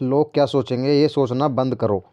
लोग क्या सोचेंगे ये सोचना बंद करो।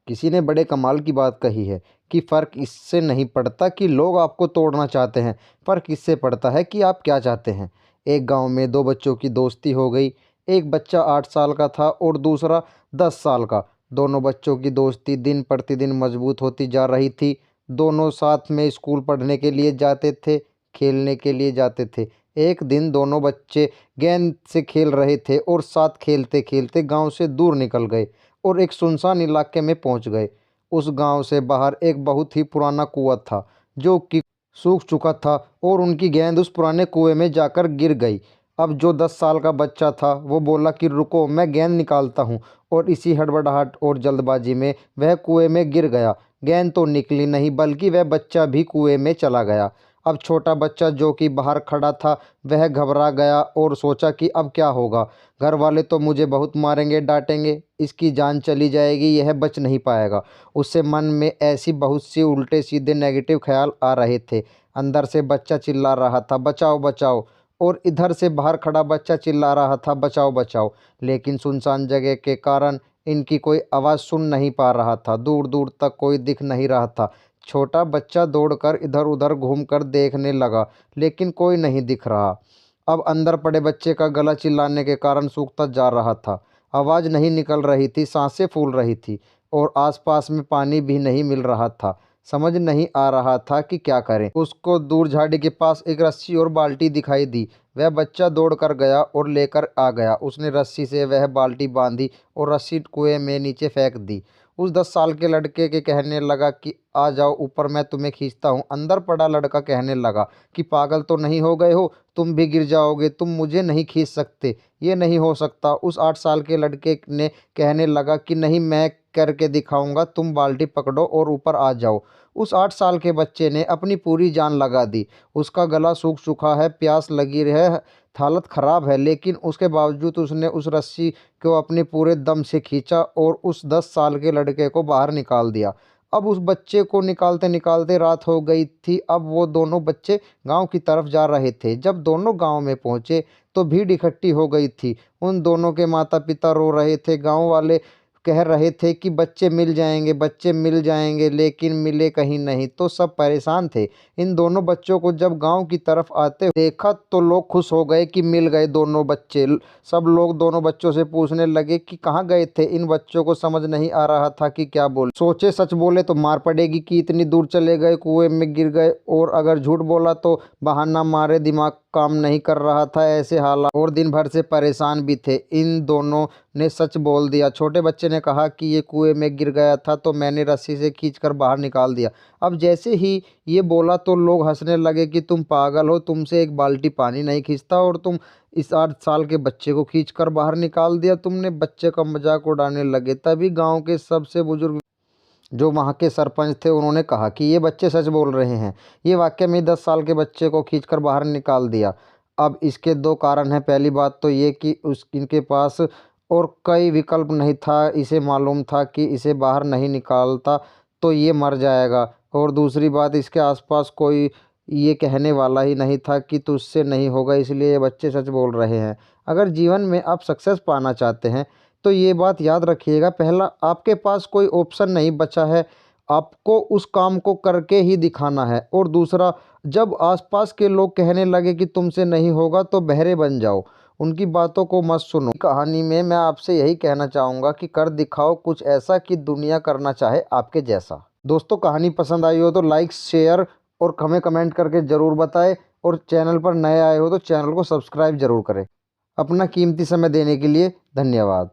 किसी ने बड़े कमाल की बात कही है कि फ़र्क इससे नहीं पड़ता कि लोग आपको तोड़ना चाहते हैं, फ़र्क इससे पड़ता है कि आप क्या चाहते हैं। एक गांव में दो बच्चों की दोस्ती हो गई। एक बच्चा 8 साल का था और दूसरा 10 साल का। दोनों बच्चों की दोस्ती दिन प्रतिदिन मजबूत होती जा रही थी। दोनों साथ में स्कूल पढ़ने के लिए जाते थे, खेलने के लिए जाते थे। एक दिन दोनों बच्चे गेंद से खेल रहे थे और साथ खेलते खेलते गांव से दूर निकल गए और एक सुनसान इलाके में पहुंच गए। उस गांव से बाहर एक बहुत ही पुराना कुआं था जो कि सूख चुका था और उनकी गेंद उस पुराने कुएं में जाकर गिर गई। अब जो 10 साल का बच्चा था वो बोला कि रुको, मैं गेंद निकालता हूँ। और इसी हड़बड़ाहट और जल्दबाजी में वह कुएं में गिर गया। गेंद तो निकली नहीं बल्कि वह बच्चा भी कुएं में चला गया। अब छोटा बच्चा जो कि बाहर खड़ा था वह घबरा गया और सोचा कि अब क्या होगा। घर वाले तो मुझे बहुत मारेंगे, डांटेंगे, इसकी जान चली जाएगी, यह बच नहीं पाएगा। उससे मन में ऐसी बहुत सी उल्टे सीधे नेगेटिव ख्याल आ रहे थे। अंदर से बच्चा चिल्ला रहा था बचाओ बचाओ, और इधर से बाहर खड़ा बच्चा चिल्ला रहा था बचाओ बचाओ। लेकिन सुनसान जगह के कारण इनकी कोई आवाज़ सुन नहीं पा रहा था। दूर दूर तक कोई दिख नहीं रहा था। छोटा बच्चा दौड़कर इधर उधर घूमकर देखने लगा लेकिन कोई नहीं दिख रहा। अब अंदर पड़े बच्चे का गला चिल्लाने के कारण सूखता जा रहा था। आवाज़ नहीं निकल रही थी, सांसें फूल रही थी और आसपास में पानी भी नहीं मिल रहा था। समझ नहीं आ रहा था कि क्या करें। उसको दूर झाड़ी के पास एक रस्सी और बाल्टी दिखाई दी। वह बच्चा दौड़ कर गया और लेकर आ गया। उसने रस्सी से वह बाल्टी बांधी और रस्सी कुएं में नीचे फेंक दी। उस 10 साल के लड़के के कहने लगा कि आ जाओ ऊपर, मैं तुम्हें खींचता हूँ। अंदर पड़ा लड़का कहने लगा कि पागल तो नहीं हो गए हो, तुम भी गिर जाओगे, तुम मुझे नहीं खींच सकते, ये नहीं हो सकता। उस 8 साल के लड़के ने कहने लगा कि नहीं, मैं करके दिखाऊंगा, तुम बाल्टी पकड़ो और ऊपर आ जाओ। उस 8 साल के बच्चे ने अपनी पूरी जान लगा दी। उसका गला सूख चुका है, प्यास लगी है, हालत खराब है, लेकिन उसके बावजूद उसने उस रस्सी को अपने पूरे दम से खींचा और उस 10 साल के लड़के को बाहर निकाल दिया। अब उस बच्चे को निकालते निकालते रात हो गई थी। अब वो दोनों बच्चे गांव की तरफ जा रहे थे। जब दोनों गांव में पहुंचे तो भीड़ इकट्ठी हो गई थी। उन दोनों के माता पिता रो रहे थे। गांव वाले कह रहे थे कि बच्चे मिल जाएंगे, बच्चे मिल जाएंगे, लेकिन मिले कहीं नहीं। तो सब परेशान थे। इन दोनों बच्चों को जब गांव की तरफ आते देखा तो लोग खुश हो गए कि मिल गए दोनों बच्चे। सब लोग दोनों बच्चों से पूछने लगे कि कहाँ गए थे। इन बच्चों को समझ नहीं आ रहा था कि क्या बोले। सोचे सच बोले तो मार पड़ेगी कि इतनी दूर चले गए, कुएं में गिर गए, और अगर झूठ बोला तो बहाना मारे, दिमाग काम नहीं कर रहा था। ऐसे हालात और दिन भर से परेशान भी थे। इन दोनों ने सच बोल दिया। छोटे बच्चे ने कहा कि ये कुएं में गिर गया था तो मैंने रस्सी से खींचकर बाहर निकाल दिया। अब जैसे ही ये बोला तो लोग हंसने लगे कि तुम पागल हो, तुमसे एक बाल्टी पानी नहीं खींचता और तुम इस 8 साल के बच्चे को खींचकर बाहर निकाल दिया तुमने। बच्चे का मजाक उड़ाने लगे। तभी गांव के सबसे बुजुर्ग जो वहाँ के सरपंच थे उन्होंने कहा कि ये बच्चे सच बोल रहे हैं, ये वाकई में 10 साल के बच्चे को खींचकर बाहर निकाल दिया। अब इसके दो कारण हैं। पहली बात तो ये कि उस इनके पास और कई विकल्प नहीं था। इसे मालूम था कि इसे बाहर नहीं निकालता तो ये मर जाएगा, और दूसरी बात इसके आसपास कोई ये कहने वाला ही नहीं था कि तुझसे नहीं होगा, इसलिए ये बच्चे सच बोल रहे हैं। अगर जीवन में आप सक्सेस पाना चाहते हैं तो ये बात याद रखिएगा, पहला आपके पास कोई ऑप्शन नहीं बचा है, आपको उस काम को करके ही दिखाना है। और दूसरा, जब आसपास के लोग कहने लगे कि तुमसे नहीं होगा तो बहरे बन जाओ, उनकी बातों को मत सुनो। कहानी में मैं आपसे यही कहना चाहूँगा कि कर दिखाओ कुछ ऐसा कि दुनिया करना चाहे आपके जैसा। दोस्तों, कहानी पसंद आई हो तो लाइक, शेयर और हमें कमेंट करके ज़रूर बताएं, और चैनल पर नए आए हो तो चैनल को सब्सक्राइब ज़रूर करें। अपना कीमती समय देने के लिए धन्यवाद।